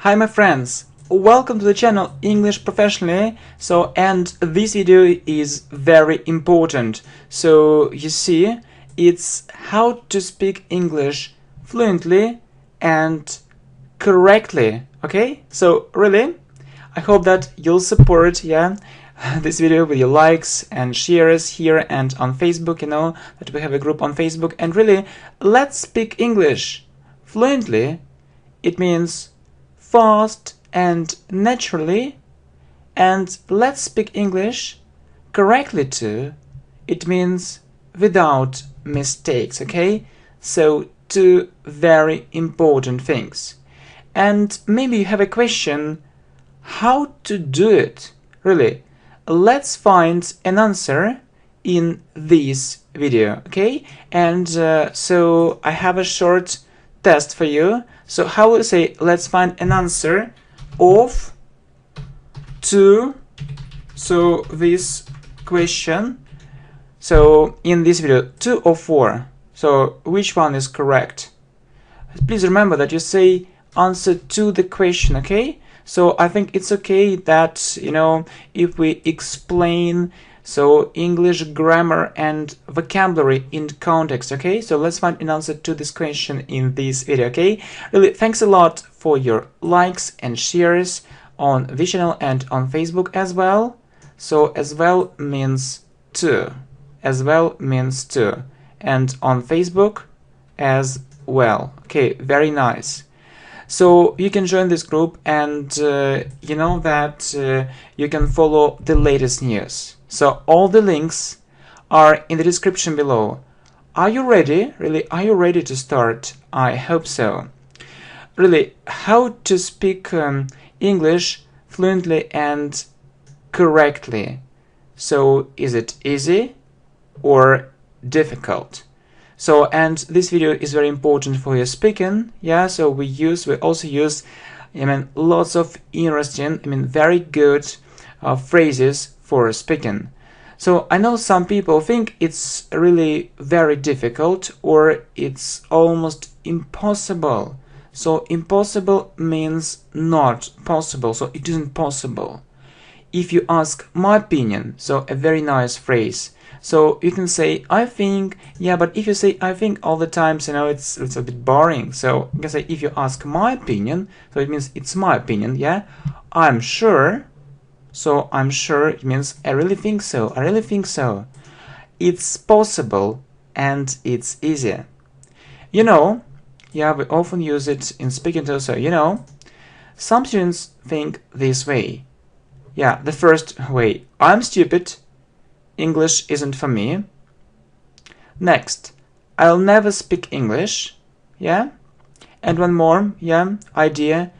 Hi my friends, welcome to the channel English Professionally. And this video is very important. So you see, it's how to speak English fluently and correctly. Okay, so really I hope that you'll support this video with your likes and shares here and on Facebook. You know that we have a group on Facebook, and really let's speak English fluently. It means fast and naturally, and let's speak English correctly too. It means without mistakes. Okay, so two very important things. And maybe you have a question how to do it. Really, let's find an answer in this video. Okay, and so I have a short test for you. So how will you say let's find an answer of this question? So in this video, 2 or 4. So which one is correct? Please remember that you say answer to the question. Okay, so I think it's okay that, you know, if we explain so English grammar and vocabulary in context. Okay, so let's find an answer to this question in this video. Okay, really thanks a lot for your likes and shares on this channel and on Facebook as well. So as well means two, as well means two, and on Facebook as well. Okay, very nice. So you can join this group, and you know that you can follow the latest news. So all the links are in the description below. Are you ready? Really, are you ready to start? I hope so. Really, how to speak English fluently and correctly. So is it easy or difficult? So, and this video is very important for your speaking. Yeah, so we also use lots of interesting, very good phrases for speaking. So I know some people think it's really very difficult or it's almost impossible. So impossible means not possible, so it isn't possible. If you ask my opinion, so a very nice phrase. So you can say I think, yeah, but if you say I think all the time, so you know it's a bit boring. So you can say if you ask my opinion, so it means it's my opinion, yeah. I'm sure. So I'm sure it means I really think so. I really think so. It's possible and it's easy. You know, yeah, we often use it in speaking too. So you know, some students think this way. Yeah, the first way, I'm stupid. English isn't for me. Next, I'll never speak English. Yeah. And one more, yeah, idea.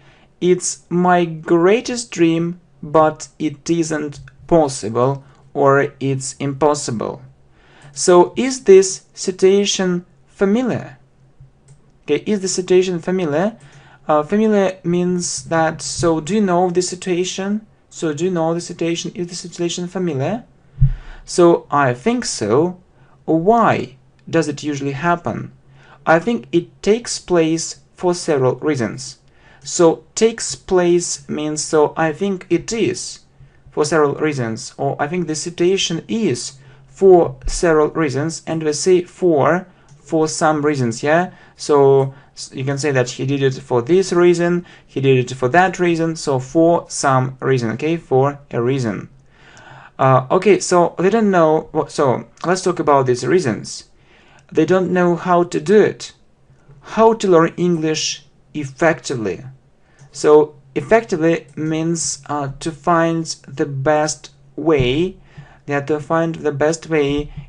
It's my greatest dream, but it isn't possible, or it's impossible. So is this situation familiar? Okay, is the situation familiar? Familiar means that, so do you know the situation? So do you know the situation? Is the situation familiar? So I think so. Why does it usually happen? I think it takes place for several reasons. So takes place means, so I think it is for several reasons, or I think the situation is for several reasons, and we say for some reasons, yeah. So you can say that he did it for this reason, he did it for that reason, so for some reason, okay, for a reason. Okay, so they don't know what, so let's talk about these reasons. They don't know how to do it, how to learn English effectively. So effectively means to find the best way, you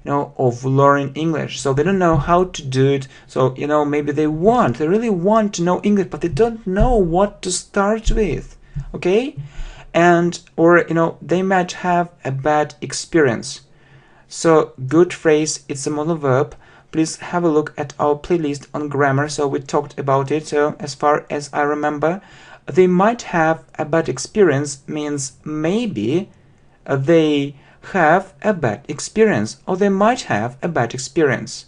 know, of learning English. So they don't know how to do it. So, you know, maybe they really want to know English, but they don't know what to start with. Okay? And, or, you know, they might have a bad experience. So good phrase, it's a modal verb. Please have a look at our playlist on grammar. So we talked about it. So as far as I remember, they might have a bad experience means maybe they have a bad experience, or they might have a bad experience.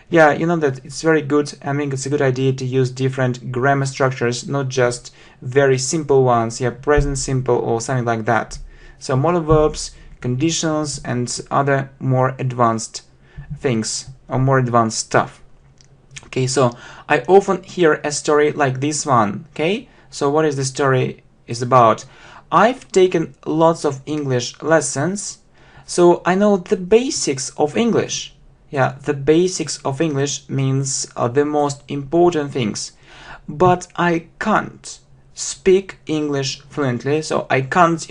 Yeah, you know that it's very good. I mean, it's a good idea to use different grammar structures, not just very simple ones. Yeah, present simple or something like that. So modal verbs, conditionals, and other more advanced things or more advanced stuff. Okay, so I often hear a story like this one. Okay, so what is the story is about? I've taken lots of English lessons, so I know the basics of English. Yeah, the basics of English means the most important things. But I can't speak English fluently, so I can't,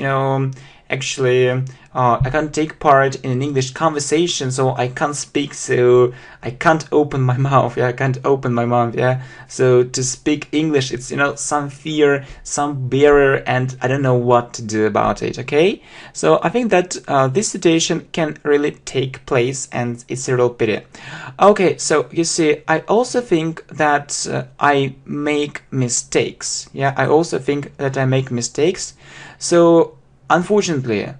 actually, I can't take part in an English conversation, so I can't speak, so I can't open my mouth, yeah, I can't open my mouth, yeah. So to speak English, it's, some fear, some barrier, and I don't know what to do about it, okay? So I think that this situation can really take place, and it's a real pity. Okay, so you see, I also think that I make mistakes. Yeah, I also think that I make mistakes. So unfortunately,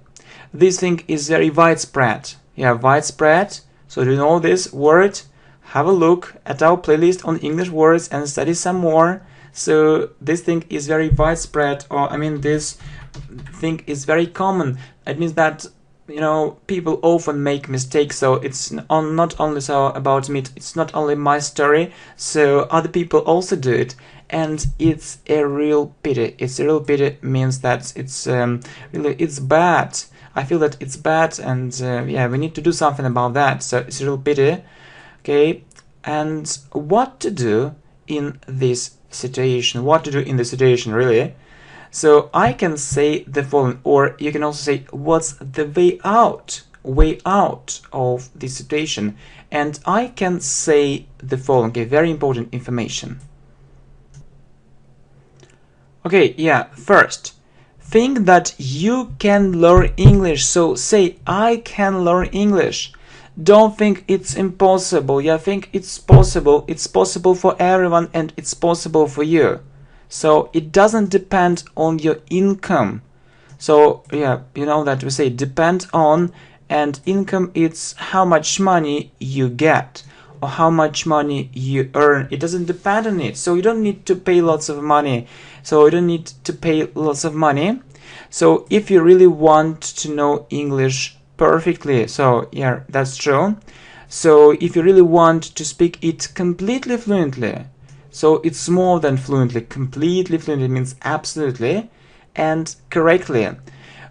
this thing is very widespread. Yeah, widespread. So do you know this word? Have a look at our playlist on English words and study some more. So this thing is very widespread, or I mean, this thing is very common. It means that people often make mistakes, so it's not only so about me, it's not only my story, so other people also do it, and it's a real pity. It's a real pity, means that it's really, it's bad. I feel that it's bad, and yeah, we need to do something about that, so it's a real pity. Okay, and what to do in this situation? What to do in this situation, really? So I can say the following, or you can also say what's the way out of this situation, and I can say the following. Okay, very important information. Okay, yeah, first, think that you can learn English, so say I can learn English. Don't think it's impossible. Yeah, think it's possible. It's possible for everyone, and it's possible for you. So it doesn't depend on your income. So yeah, you know that we say depend on, and income, it's how much money you get or how much money you earn. It doesn't depend on it. So you don't need to pay lots of money. So you don't need to pay lots of money. So if you really want to know English perfectly, so yeah, that's true. So if you really want to speak it completely fluently, so it's more than fluently. Completely fluently means absolutely and correctly.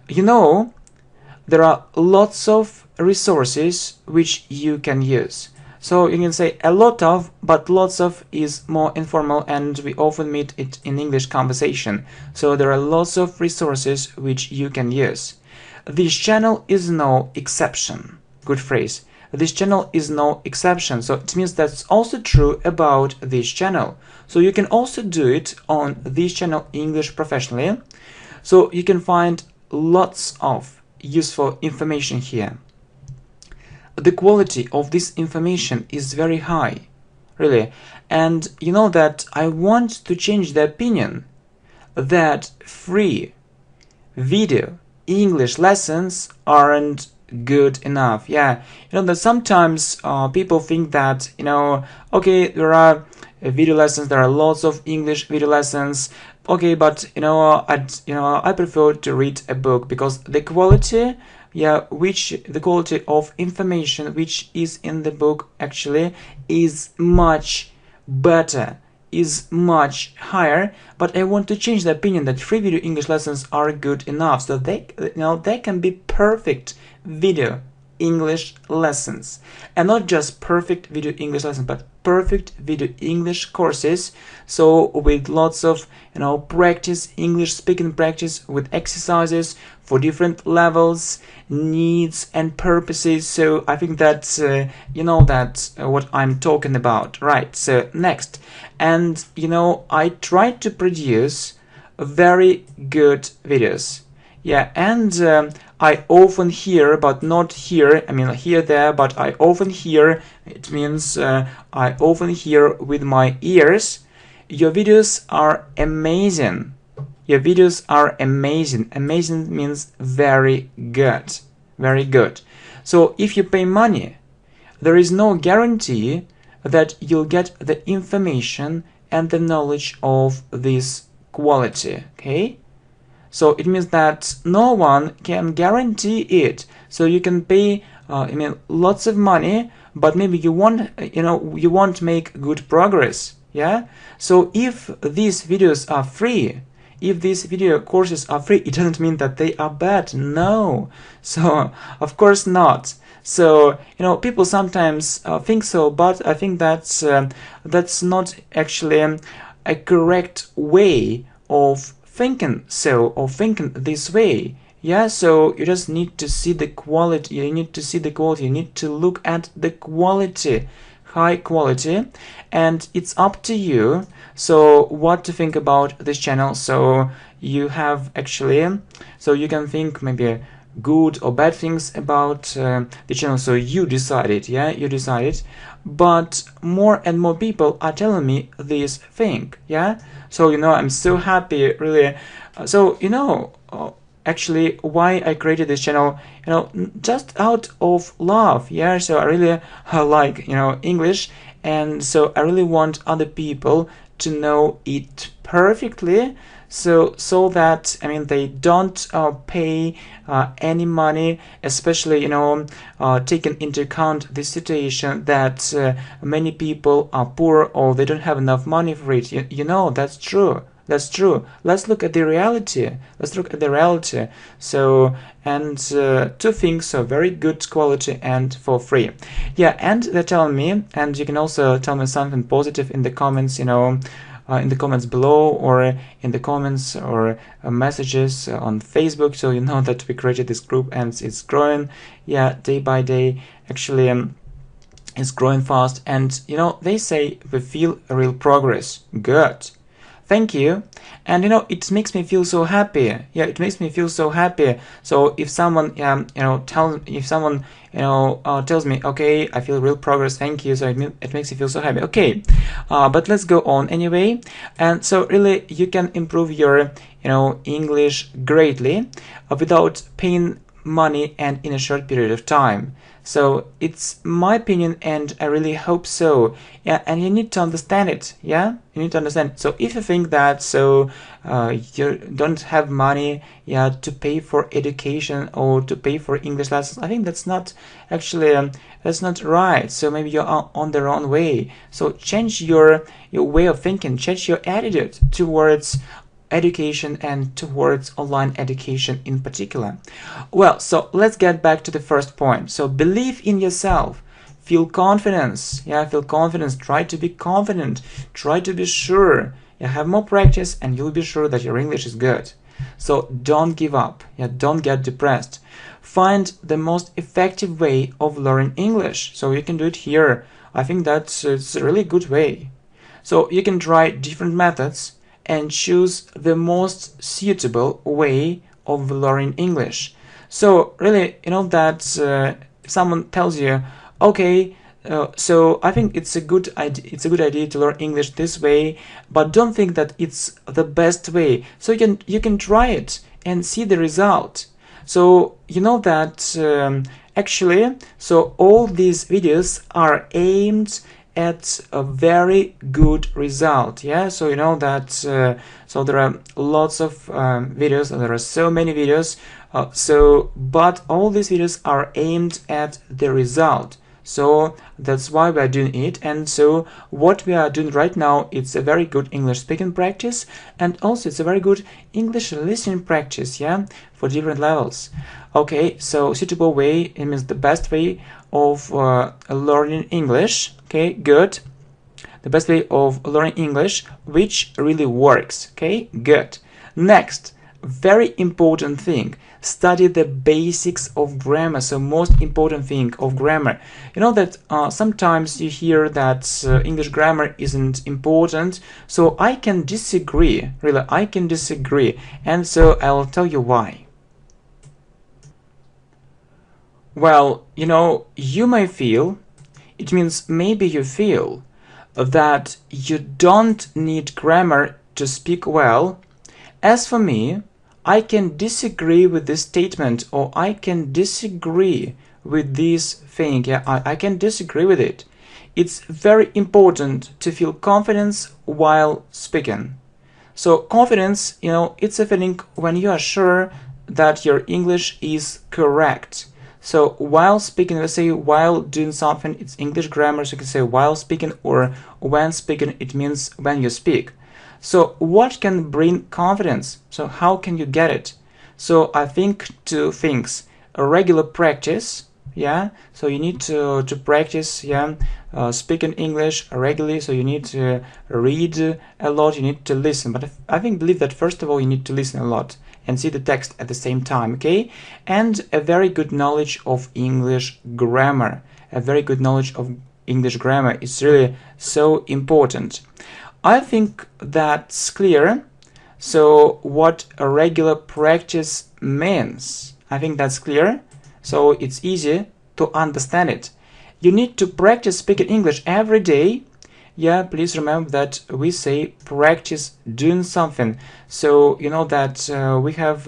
There are lots of resources which you can use. So you can say a lot of, but lots of is more informal, and we often meet it in English conversation. So there are lots of resources which you can use. This channel is no exception. Good phrase. This channel is no exception, so it means that's also true about this channel. So you can also do it on this channel, English Professionally. So you can find lots of useful information here. The quality of this information is very high, really. And you know that I want to change the opinion that free video English lessons aren't good enough. Yeah, that sometimes people think that okay, there are video lessons, there are lots of English video lessons, okay, but I prefer to read a book because the quality, the quality of information which is in the book actually is much better, is much higher. But I want to change the opinion that free video English lessons are good enough, so they can be perfect video English lessons, and not just perfect video English lessons, but perfect video English courses. So with lots of practice, English speaking practice, with exercises for different levels, needs and purposes. So I think that what I'm talking about, right? So next, and I try to produce very good videos. Yeah, and I often hear, but not hear, I mean hear there, but I often hear, it means I often hear with my ears, your videos are amazing. Your videos are amazing. Amazing means very good. Very good. So if you pay money, there is no guarantee that you'll get the information and the knowledge of this quality, okay? So it means that no one can guarantee it. So you can pay, lots of money, but maybe you won't make good progress. Yeah. So if these videos are free, if these video courses are free, it doesn't mean that they are bad. No. So of course not. So people sometimes think so, but I think that's not actually a correct way of thinking this way. Yeah, so you just need to see the quality, you need to look at the quality, high quality, and it's up to you so what to think about this channel. So you have actually, so you can think maybe good or bad things about the channel, so you decide it. Yeah, you decide it. But more and more people are telling me this thing. Yeah, so I'm so happy, really. So actually why I created this channel, just out of love. Yeah, so I really like English, and so I really want other people to know it perfectly, so that they don't pay any money, especially taking into account the situation that many people are poor or they don't have enough money for it. That's true. That's true. Let's look at the reality. So, and two things, so very good quality and for free. Yeah, and they're telling me, and you can also tell me something positive in the comments, in the comments below, or in the comments or messages on Facebook. So that we created this group and it's growing, yeah, day by day. Actually, it's growing fast, and they say we feel real progress. Good. Thank you. And it makes me feel so happy. Yeah, it makes me feel so happy. So if someone tells me, okay, I feel real progress, thank you, so it makes me feel so happy. Okay, but let's go on anyway. And so really you can improve your English greatly without paying money and in a short period of time. So it's my opinion, and I really hope so. Yeah, and you need to understand it. Yeah, you need to understand. So if you think that you don't have money, yeah, to pay for education or to pay for English lessons, I think that's not actually that's not right. So maybe you're on the wrong way. So change your way of thinking, change your attitude towards education and towards online education in particular. Well, so let's get back to the first point. So believe in yourself, feel confidence. Yeah, feel confidence. Try to be confident. Try to be sure. Yeah, have more practice and you'll be sure that your English is good. So don't give up. Yeah, don't get depressed. Find the most effective way of learning English. So you can do it here. I think that's it's a really good way. So you can try different methods and choose the most suitable way of learning English. So really, that if someone tells you, okay, so I think it's a good idea to learn English this way, but don't think that it's the best way. So you can try it and see the result. So that actually, so all these videos are aimed at a very good result. Yeah, so that so there are lots of videos, and there are so many videos, but all these videos are aimed at the result. So that's why we are doing it. And so what we are doing right now, it's a very good English speaking practice, and also it's a very good English listening practice, yeah, for different levels. Okay, so suitable way, it means the best way of learning English. Okay, good. The best way of learning English, which really works. Okay, good. Next, very important thing, study the basics of grammar. So most important thing of grammar. That sometimes you hear that English grammar isn't important. So I can disagree, really, I can disagree. And so I'll tell you why. Well, you may feel, it means maybe you feel that you don't need grammar to speak well. As for me, I can disagree with this statement, or I can disagree with this thing. Yeah, I can disagree with it. it's very important to feel confidence while speaking. So confidence, it's a feeling when you are sure that your English is correct. So while speaking, let's say while doing something, it's English grammar, so you can say while speaking, or when speaking, it means when you speak. So what can bring confidence? So how can you get it? So I think two things: a regular practice, so you need to practice, speaking English regularly. So you need to read a lot, you need to listen, but I believe that first of all you need to listen a lot and see the text at the same time, okay? And a very good knowledge of English grammar. A very good knowledge of English grammar is really so important. I think that's clear. So what a regular practice means, I think that's clear. So it's easy to understand it. You need to practice speaking English every day. Please remember that we say practice doing something. So you know that we have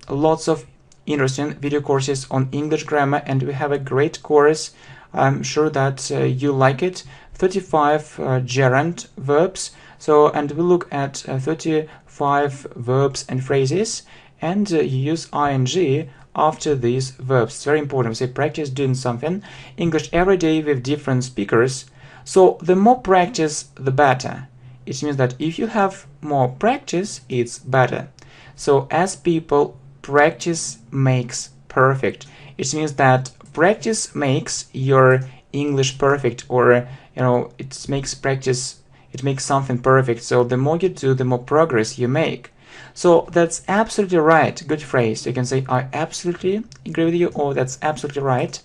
lots of interesting video courses on English grammar, and we have a great course. I'm sure that you like it. 35 gerund verbs. So, and we look at 35 verbs and phrases, and you use ing after these verbs. It's very important. We say practice doing something English every day with different speakers. So the more practice, the better. It means that if you have more practice, it's better. So as people, practice makes perfect. It means that practice makes your English perfect, or it makes practice, it makes something perfect. So the more you do, the more progress you make. So that's absolutely right. Good phrase. You can say I absolutely agree with you, or that's absolutely right.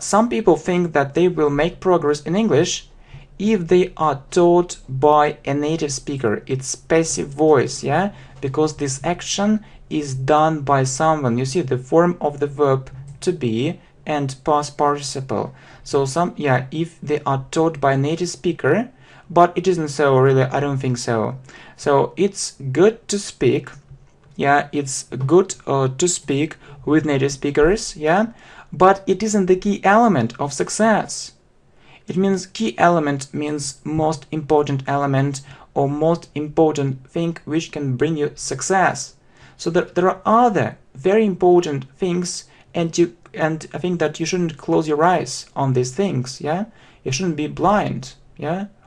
Some people think that they will make progress in English if they are taught by a native speaker. It's passive voice, because this action is done by someone. You see the form of the verb to be and past participle. So if they are taught by a native speaker, but it isn't so really, I don't think so. So it's good to speak, it's good to speak with native speakers, but it isn't the key element of success. It means key element means most important element, or most important thing which can bring you success. So there are other very important things, and I think that you shouldn't close your eyes on these things, you shouldn't be blind,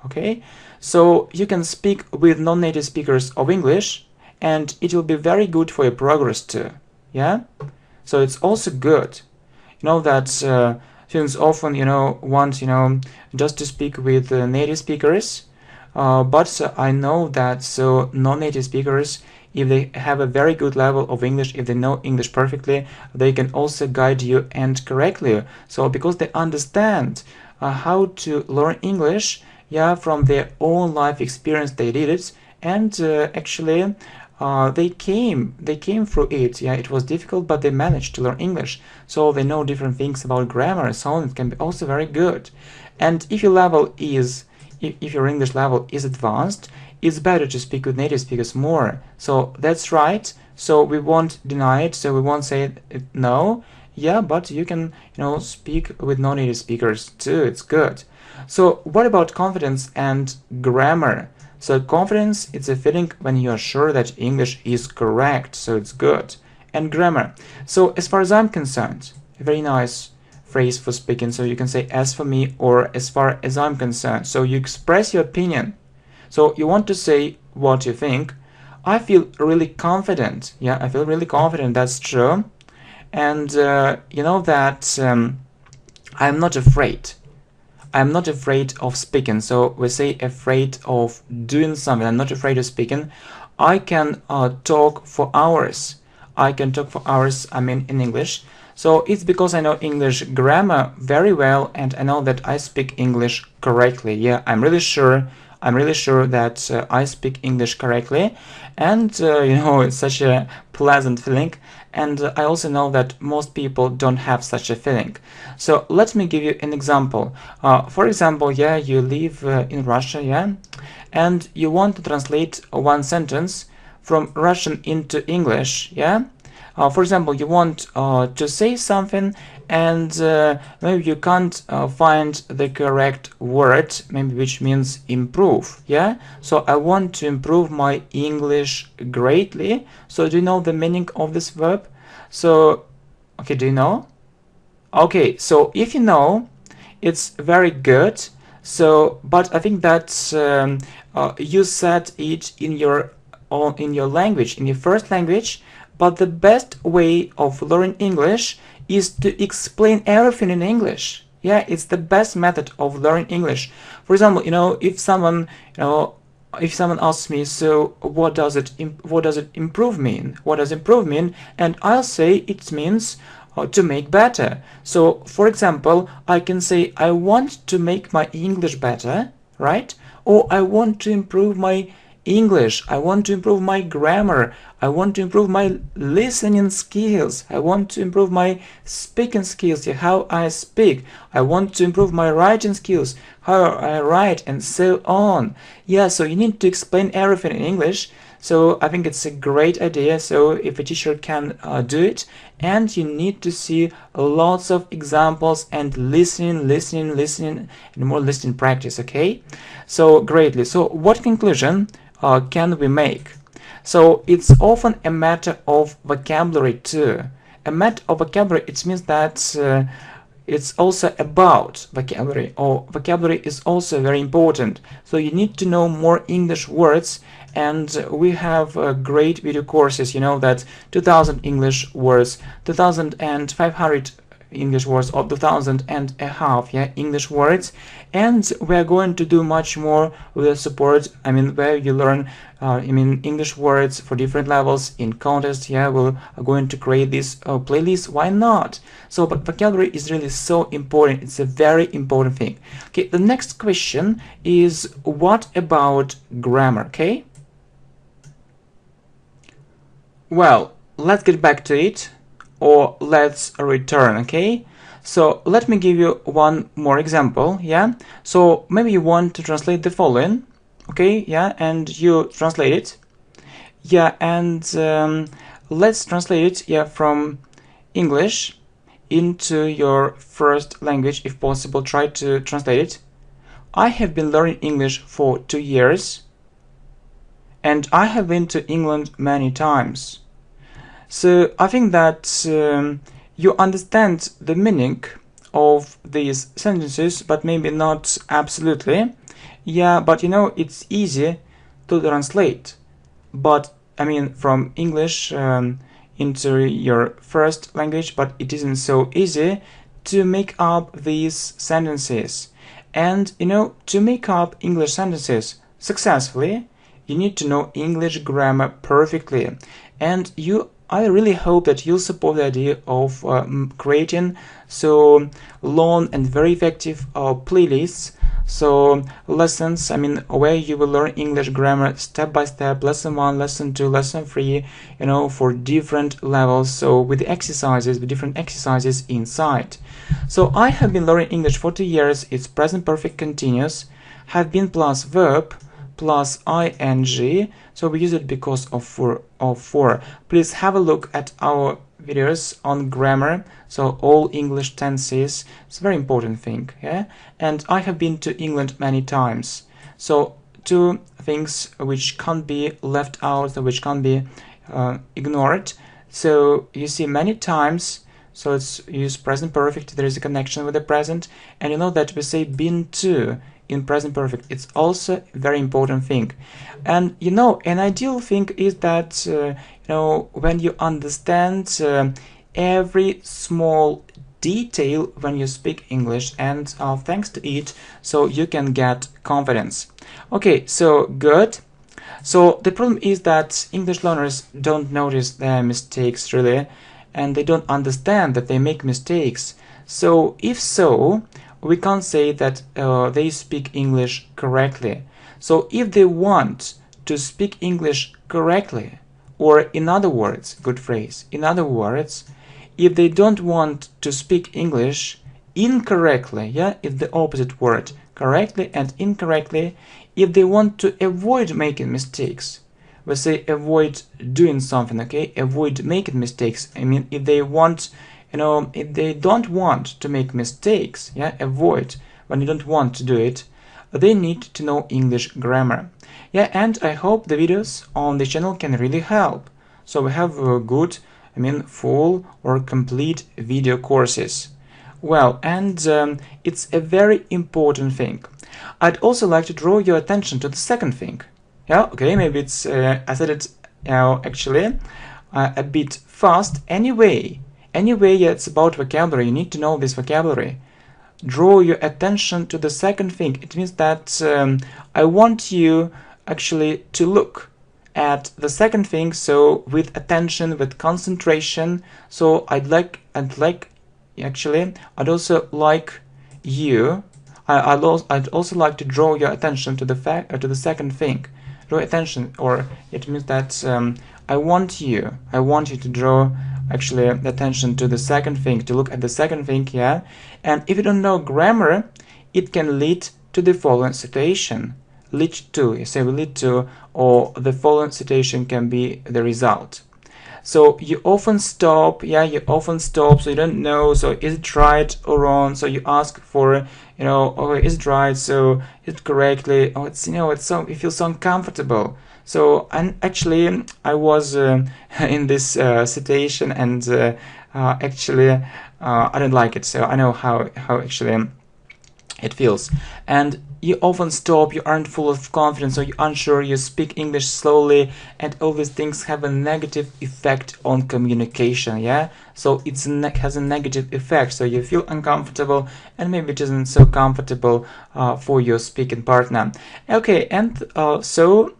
okay? So you can speak with non-native speakers of English, and it will be very good for your progress too, So it's also good. That students often, want, just to speak with native speakers, but I know that non-native speakers, if they have a very good level of English, if they know English perfectly, they can also guide you and correctly. So because they understand how to learn English, from their own life experience, they did it, and actually they came through it. It was difficult, but they managed to learn English. So they know different things about grammar and so on. It can be also very good. And if your level is, if your English level is advanced, it's better to speak with native speakers more. So that's right. So we won't deny it. So we won't say no. But you can, speak with non-native speakers too. It's good. So what about confidence and grammar? So confidence, it's a feeling when you are sure that English is correct, so it's good. And grammar. So as far as I'm concerned, a very nice phrase for speaking. So you can say as for me, or as far as I'm concerned. So you express your opinion. So you want to say what you think. I feel really confident. I feel really confident. That's true. And that I'm not afraid. I'm not afraid of speaking. So we say afraid of doing something. I'm not afraid of speaking. I can talk for hours. I can talk for hours, in English. So it's because I know English grammar very well, and I know that I speak English correctly. I'm really sure that I speak English correctly, and it's such a pleasant feeling. And I also know that most people don't have such a feeling. So let me give you an example. For example, you live in Russia, and you want to translate one sentence from Russian into English, For example, you want to say something and maybe you can't find the correct word, maybe which means improve. Yeah, so I want to improve my English greatly. So do you know the meaning of this verb? So okay, do you know? Okay, so if you know, it's very good. So but I think that you said it in your language, in your first language, but the best way of learning English is to explain everything in English. Yeah, it's the best method of learning English. For example, if someone asks me, so what does it improve mean? What does improve mean? And I'll say it means to make better. So for example, I can say I want to make my English better, right? Or I want to improve my English, I want to improve my grammar, I want to improve my listening skills, I want to improve my speaking skills, how I speak, I want to improve my writing skills, how I write, and so on. Yeah, so you need to explain everything in English. So I think it's a great idea. So if a teacher can do it, and you need to see lots of examples and listening, and more listening practice. Okay, so greatly. So what conclusion can we make? So it's often a matter of vocabulary too. A matter of vocabulary, it means that it's also about vocabulary, or vocabulary is also very important. So you need to know more English words, and we have great video courses, that 2000 English words, 2500 English words, or 2000 and a half English words. And we're going to do much more with the support, where you learn English words for different levels in contests. We're going to create this playlist. Why not? So but vocabulary is really so important. It's a very important thing. Okay, the next question is, what about grammar? Okay, well, let's get back to it, or let's return. Okay, so let me give you one more example. So maybe you want to translate the following. Okay, and you translate it. And let's translate it from English into your first language, if possible. Try to translate it. I have been learning English for 2 years, and I have been to England many times. So I think that you understand the meaning of these sentences, but maybe not absolutely. But it's easy to translate. But from English into your first language, but it isn't so easy to make up these sentences. And to make up English sentences successfully, you need to know English grammar perfectly. And I really hope that you'll support the idea of creating so long and very effective playlists. So lessons, where you will learn English grammar step by step, lesson 1, lesson 2, lesson 3, for different levels. So with different exercises inside. So I have been learning English for 2 years. It's present perfect continuous. Have been plus verb plus ing. So we use it because of for. Please have a look at our videos on grammar. So all English tenses. It's a very important thing. And I have been to England many times. So two things which can't be left out, which can't be ignored. So you see many times. So it's used present perfect. There is a connection with the present, and you know that we say been to in present perfect. It's also a very important thing. And an ideal thing is that when you understand every small detail when you speak English, and thanks to it, so you can get confidence. Okay, so good. So the problem is that English learners don't notice their mistakes really, and they don't understand that they make mistakes. So if so, we can't say that they speak English correctly. So if they want to speak English correctly, or in other words, good phrase, in other words, if they don't want to speak English incorrectly, it's the opposite word, correctly and incorrectly, if they want to avoid making mistakes, we say avoid doing something, okay? Avoid making mistakes. I mean, if they want, if they don't want to make mistakes, yeah, avoid, when you don't want to do it, they need to know English grammar. Yeah, and I hope the videos on the channel can really help. So we have good, full or complete video courses. Well, and it's a very important thing. I'd also like to draw your attention to the second thing. Yeah, okay, maybe it's, I said it actually a bit fast. Anyway, yeah, it's about vocabulary. You need to know this vocabulary. Draw your attention to the second thing. It means that I want you actually to look at the second thing, so with attention, with concentration. So I'd also like you. I'd also like to draw your attention to the second thing. Draw attention, or it means that I want you to draw actually the attention to the second thing, to look at the second thing, yeah. And if you don't know grammar, it can lead to the following situation. Lead to, you say lead to, or the following situation can be the result. So you often stop, so you don't know, so is it right or wrong? So you ask for, oh, is it right? So is it correctly? Oh, it's, it's so, you feel so uncomfortable. So, and actually, I was in this situation, and actually, I don't like it. So I know how actually it feels. And you often stop, you aren't full of confidence, or you're unsure, you speak English slowly, and all these things have a negative effect on communication, yeah? So it has a negative effect, so you feel uncomfortable, and maybe it isn't so comfortable for your speaking partner. Okay, and so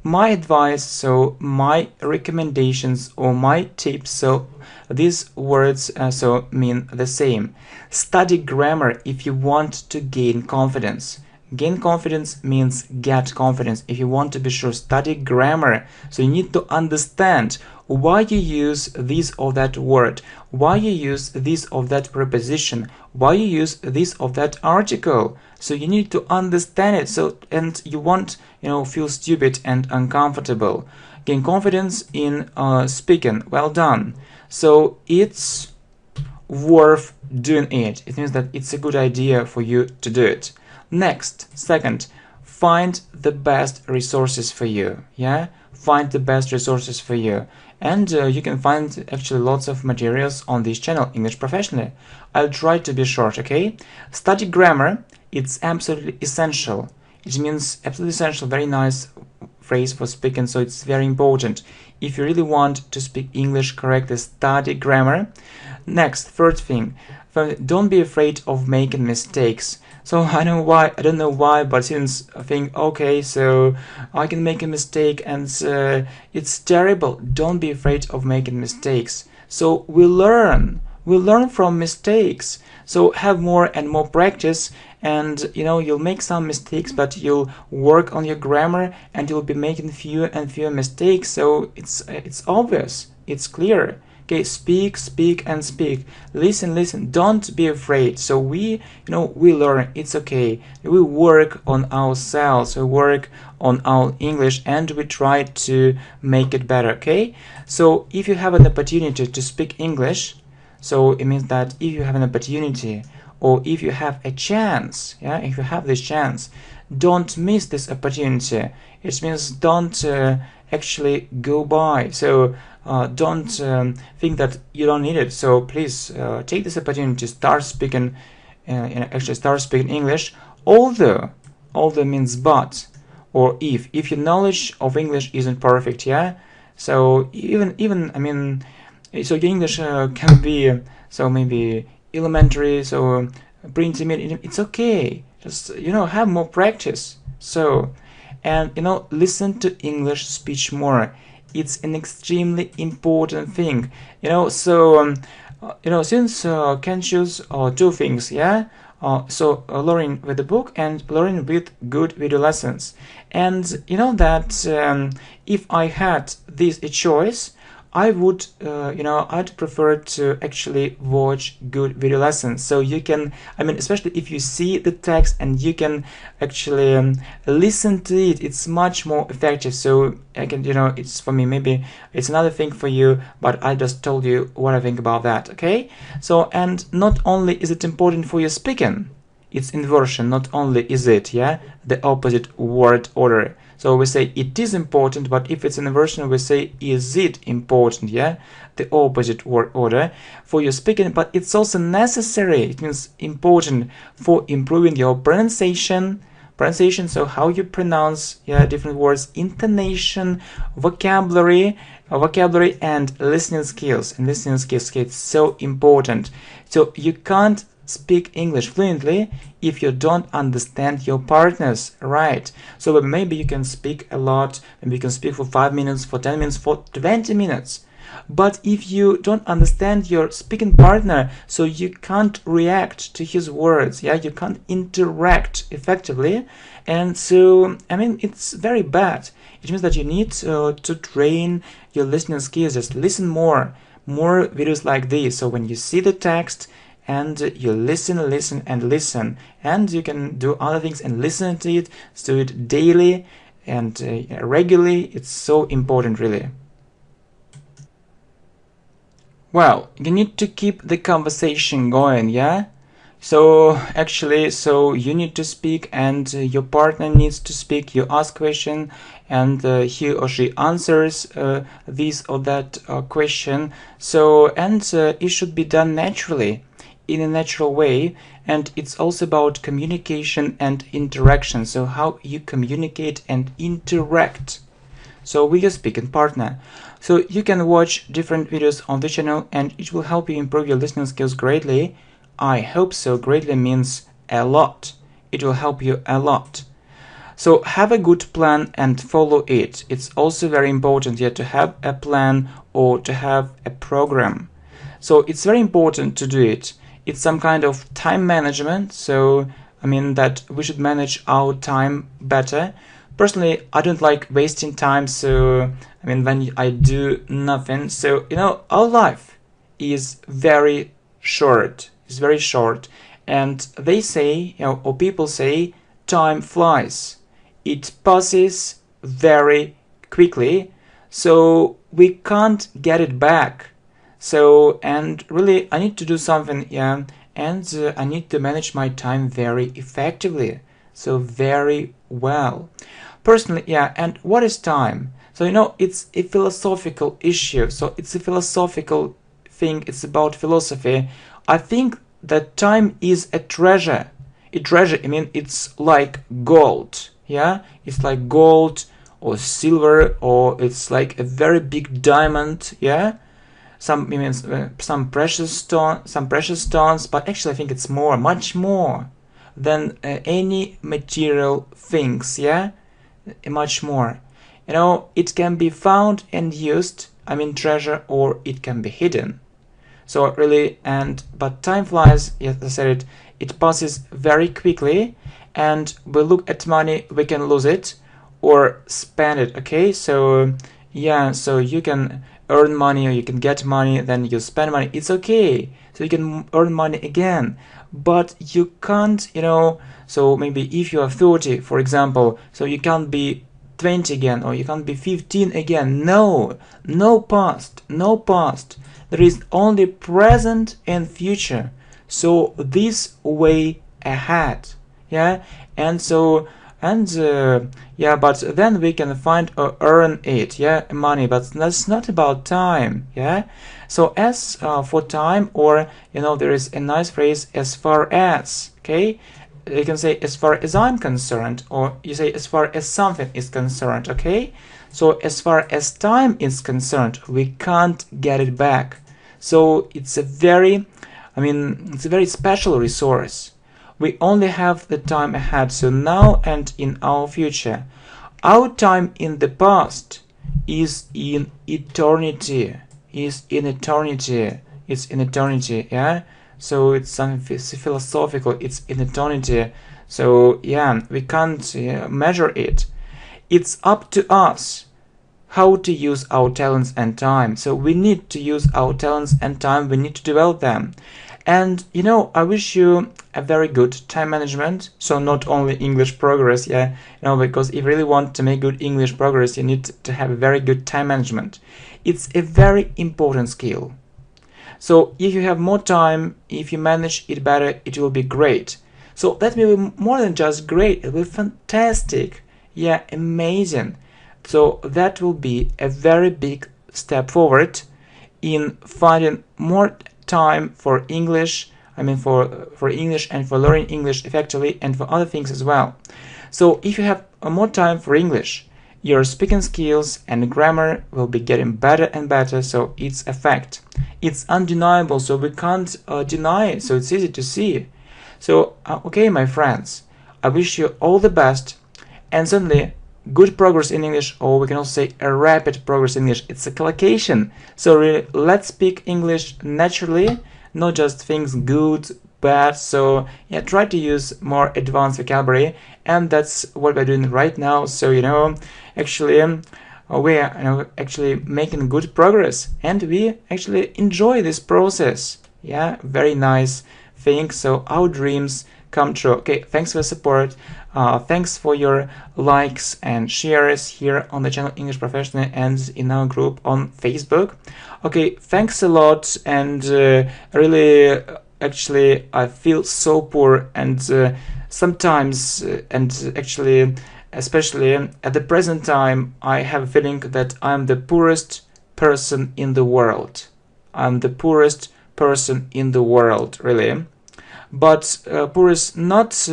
my advice, so my recommendations or my tips, so these words so mean the same. Study grammar if you want to gain confidence. Gain confidence means get confidence. If you want to be sure, study grammar. So you need to understand why you use this or that word, why you use this or that preposition, why you use this or that article. So you need to understand it. So, and you won't, feel stupid and uncomfortable. Gain confidence in speaking. Well done. So it's worth doing it. It means that it's a good idea for you to do it. Next, second, find the best resources for you. Yeah, find the best resources for you. And you can find actually lots of materials on this channel, English Professionally. I'll try to be short, okay? Study grammar. It's absolutely essential. It means absolutely essential, very nice phrase for speaking, so it's very important. If you really want to speak English correctly, study grammar. Next, third thing, don't be afraid of making mistakes. So I don't know why, but since I think, okay, so I can make a mistake and it's terrible. Don't be afraid of making mistakes. So we learn from mistakes. So have more and more practice, and you'll make some mistakes, but you'll work on your grammar and you'll be making fewer and fewer mistakes. So it's obvious, it's clear. Okay, speak, and speak. Listen. Don't be afraid. So we learn. It's okay. We work on ourselves. We work on our English, and we try to make it better. Okay. So if you have an opportunity to speak English, so it means that if you have an opportunity, or if you have a chance, yeah, if you have this chance, don't miss this opportunity. It means don't actually go by. So don't think that you don't need it. So please take this opportunity to start speaking, start speaking English. Although means but, or if your knowledge of English isn't perfect, yeah. So even so your English can be so maybe elementary, so pre-intermediate. It's okay. Just have more practice. So, and listen to English speech more. It's an extremely important thing. So since can choose two things, yeah. So learning with the book and learning with good video lessons. And that if I had this a choice, I would, I'd prefer to actually watch good video lessons. So you can, especially if you see the text and you can actually listen to it, it's much more effective. So I can, it's for me, maybe it's another thing for you, but I just told you what I think about that, okay? So, and not only is it important for your speaking, it's inversion, not only is it, the opposite word order. So we say it is important, but if it's an inversion, we say is it important, the opposite word order for your speaking, but it's also necessary. It means important for improving your pronunciation, so how you pronounce different words, intonation, vocabulary, and listening skills. And listening skills is so important. So you can't speak English fluently if you don't understand your partners, right? So maybe you can speak a lot, maybe you can speak for 5 minutes, for 10 minutes, for 20 minutes. But if you don't understand your speaking partner, so you can't react to his words, you can't interact effectively, and so it's very bad. It means that you need to train your listening skills. Just listen more videos like this. So when you see the text and you listen, and you can do other things and listen to it, do it daily and regularly. It's so important, really. Well, you need to keep the conversation going, So actually, so you need to speak and your partner needs to speak. You ask question and he or she answers this or that question. So, and it should be done naturally, in a natural way. And it's also about communication and interaction. So how you communicate and interact, so with your speaking partner. So you can watch different videos on the channel and it will help you improve your listening skills greatly. I hope so. Greatly means a lot. It will help you a lot. So have a good plan and follow it. It's also very important to have a plan or to have a program. So it's very important to do it. It's some kind of time management. So that we should manage our time better. Personally, I don't like wasting time. So when I do nothing. So our life is very short. It's very short, and they say, or people say, time flies. It passes very quickly, so we can't get it back. So, and really, I need to do something, and I need to manage my time very effectively, so very well. Personally, and what is time? So, it's a philosophical issue, so it's a philosophical thing, it's about philosophy. I think that time is a treasure. A treasure, it's like gold, It's like gold or silver, or it's like a very big diamond, Some precious stones, but actually I think it's much more than any material things, Much more. It can be found and used, treasure, or it can be hidden. So really, but time flies, as I said, it passes very quickly, and we look at money, we can lose it or spend it, okay? So so you can earn money or you can get money, then you spend money, it's okay. So you can earn money again, but you can't, so maybe if you are 30, for example, so you can't be 20 again, or you can't be 15 again. No past. There is only present and future. So this way ahead, and so but then we can find or earn it, money, but that's not about time, So as for time, or there is a nice phrase, as far as, okay, you can say as far as I'm concerned, or you say as far as something is concerned, okay? So as far as time is concerned, we can't get it back. So it's a very, it's a very special resource. We only have the time ahead, so now and in our future. Our time in the past is in eternity. It's in eternity, So it's something philosophical, it's in eternity. So we can't measure it. It's up to us how to use our talents and time. So we need to use our talents and time, we need to develop them. And you know, I wish you a very good time management. So not only English progress, yeah, you know, because if you really want to make good English progress, you need to have a very good time management. It's a very important skill. So if you have more time, if you manage it better, it will be great. So that will be more than just great, it will be fantastic, yeah, amazing. So that will be a very big step forward in finding more time for English, I mean for English and for learning English effectively and for other things as well. So if you have more time for English, your speaking skills and grammar will be getting better and better, so it's a fact. It's undeniable, so we can't deny it, so it's easy to see. So, okay, my friends, I wish you all the best, and certainly good progress in English, or we can also say a rapid progress in English. It's a collocation, so really, let's speak English naturally, not just things good, bad. So yeah, try to use more advanced vocabulary, and that's what we're doing right now. So you know, actually we are actually making good progress, and we actually enjoy this process. Yeah, very nice thing. So our dreams come true. Okay, thanks for the support. Thanks for your likes and shares here on the channel English Professional and in our group on Facebook. Okay, thanks a lot, and really actually I feel so poor, and sometimes and actually especially at the present time I have a feeling that I'm the poorest person in the world. I'm the poorest person in the world, really. But poorest not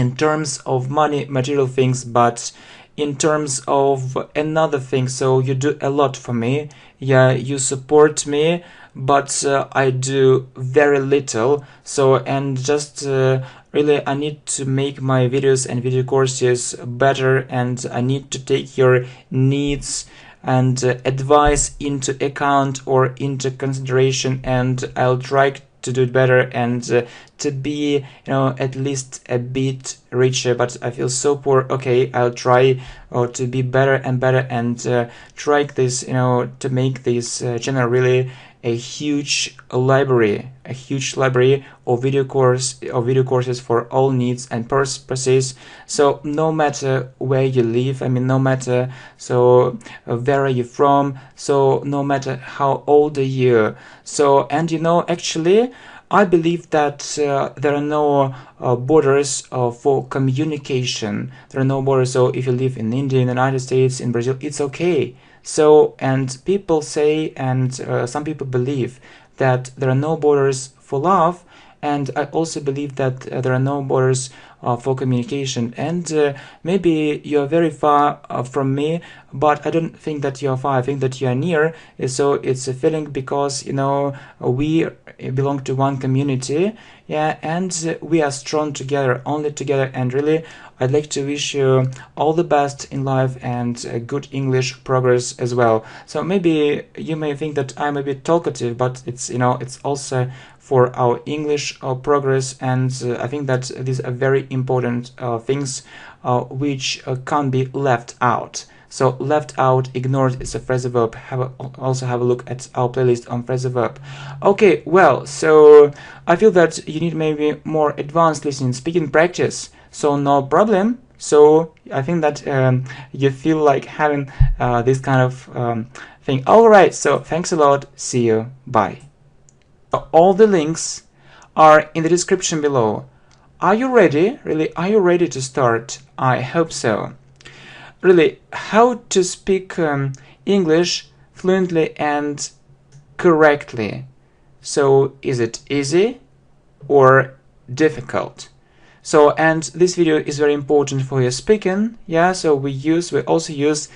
in terms of money, material things, but in terms of another thing. So you do a lot for me, yeah, you support me, but I do very little. So, and just really I need to make my videos and video courses better, and I need to take your needs and advice into account or into consideration, and I'll try to do it better and to be, you know, at least a bit richer. But I feel so poor. Okay, I'll try to be better and better, and try this, you know, to make this channel really a huge library of video courses for all needs and purposes. So no matter where you live, I mean, no matter so where are you from, so no matter how old are you. So, and you know, actually I believe that there are no borders for communication. There are no borders. So if you live in India, in the United States, in Brazil, it's okay. So, and people say, and some people believe that there are no borders for love, and I also believe that there are no borders for communication. And maybe you're very far from me, but I don't think that you're far. I think that you are near. So it's a feeling because, you know, we belong to one community, yeah, and we are strong together, only together. And really, I'd like to wish you all the best in life and good English progress as well. So maybe you may think that I'm a bit talkative, but it's, you know, it's also for our English progress, and I think that these are very important things which can't be left out. So left out, ignored is a phrasal verb. Also have a look at our playlist on phrasal verb. Okay, well, so I feel that you need maybe more advanced listening speaking practice. So no problem. So I think that you feel like having this kind of thing. All right, so thanks a lot. See you. Bye. All the links are in the description below. Are you ready? Really, are you ready to start? I hope so. Really, how to speak English fluently and correctly. So is it easy or difficult? So, and this video is very important for your speaking. Yeah, so we also use,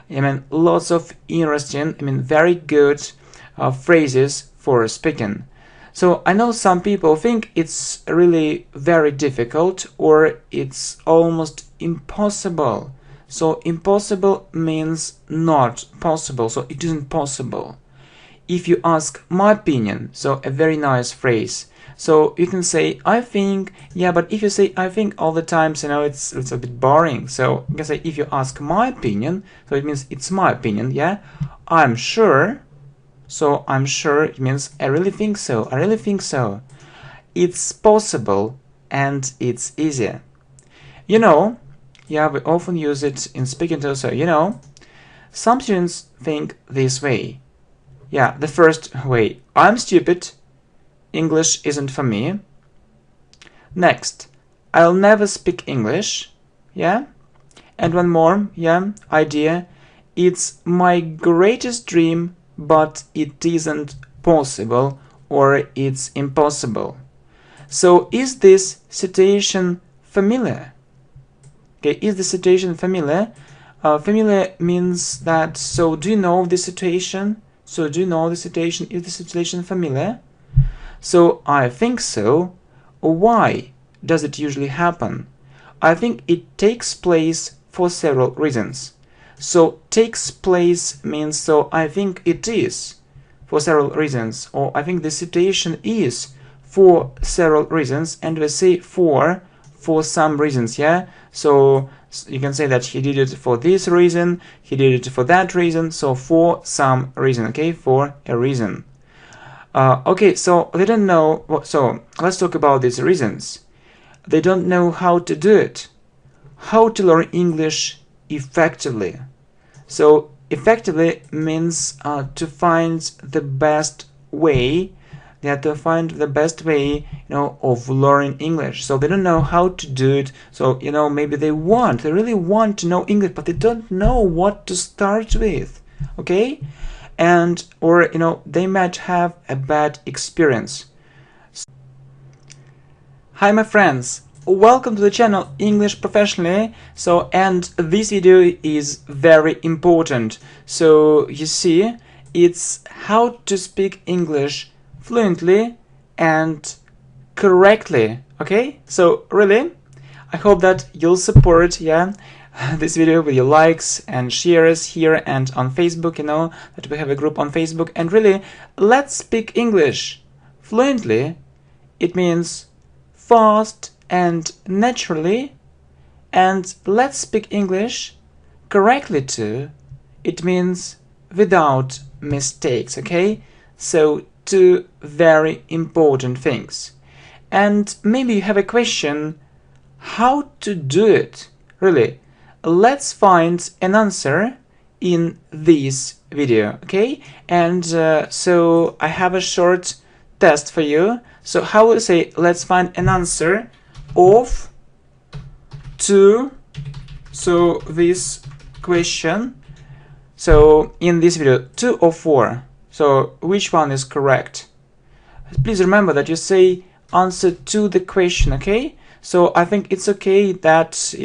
I mean, lots of interesting, I mean, very good phrases for speaking. So I know some people think it's really very difficult or it's almost impossible. So impossible means not possible, so it isn't possible. If you ask my opinion, so a very nice phrase, So you can say I think, yeah, but if you say I think all the time, so it's a bit boring. So you can say if you ask my opinion, so it means it's my opinion, yeah. I'm sure, so I'm sure it means I really think so, I really think so. It's possible and it's easy. You know, yeah, we often use it in speaking too, so you know, some students think this way. Yeah, the first way, I'm stupid, English isn't for me. Next, I'll never speak English. Yeah. And one more, yeah, idea. It's my greatest dream, but it isn't possible, or it's impossible. So is this situation familiar? Okay, is the situation familiar? Familiar means that, so do you know the situation? So do you know the situation? Is the situation familiar? So I think so. Why does it usually happen? I think it takes place for several reasons. So takes place means, so I think it is for several reasons, or I think the situation is for several reasons, and we say for some reasons, yeah. So you can say that he did it for this reason, he did it for that reason, so for some reason, okay, for a reason. Okay, so they don't know, so let's talk about these reasons. They don't know how to do it, how to learn English effectively. So effectively means to find the best way, they have to find the best way, of learning English. So they don't know how to do it. So, maybe they really want to know English, but they don't know what to start with, okay? And, or, they might have a bad experience. Hi, my friends. Welcome to the channel English Professionally. So, and this video is very important. So, you see, it's how to speak English fluently and correctly, okay? So, really, I hope that you'll support, yeah, this video with your likes and shares here and on Facebook, that we have a group on Facebook. And really, let's speak English fluently. It means fast and naturally, and let's speak English correctly too. It means without mistakes, okay? So two very important things. And maybe you have a question, how to do it? Really, let's find an answer in this video, okay? And so I have a short test for you. So how will you say, let's find an answer of so this question. So in this video, 2 or 4. So which one is correct? Please remember that you say answer to the question, okay? So I think it's okay that,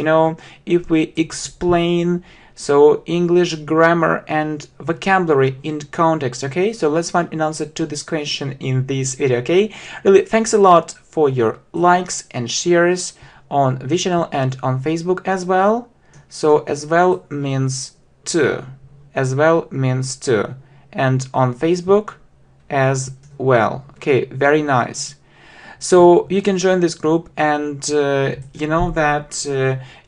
if we explain so English grammar and vocabulary in context, okay? So let's find an answer to this question in this video, okay? Really, thanks a lot for your likes and shares on this channel and on Facebook as well. So as well means to. As well means to. And on Facebook as well. Okay, very nice. So you can join this group and you know that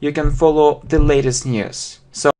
you can follow the latest news. So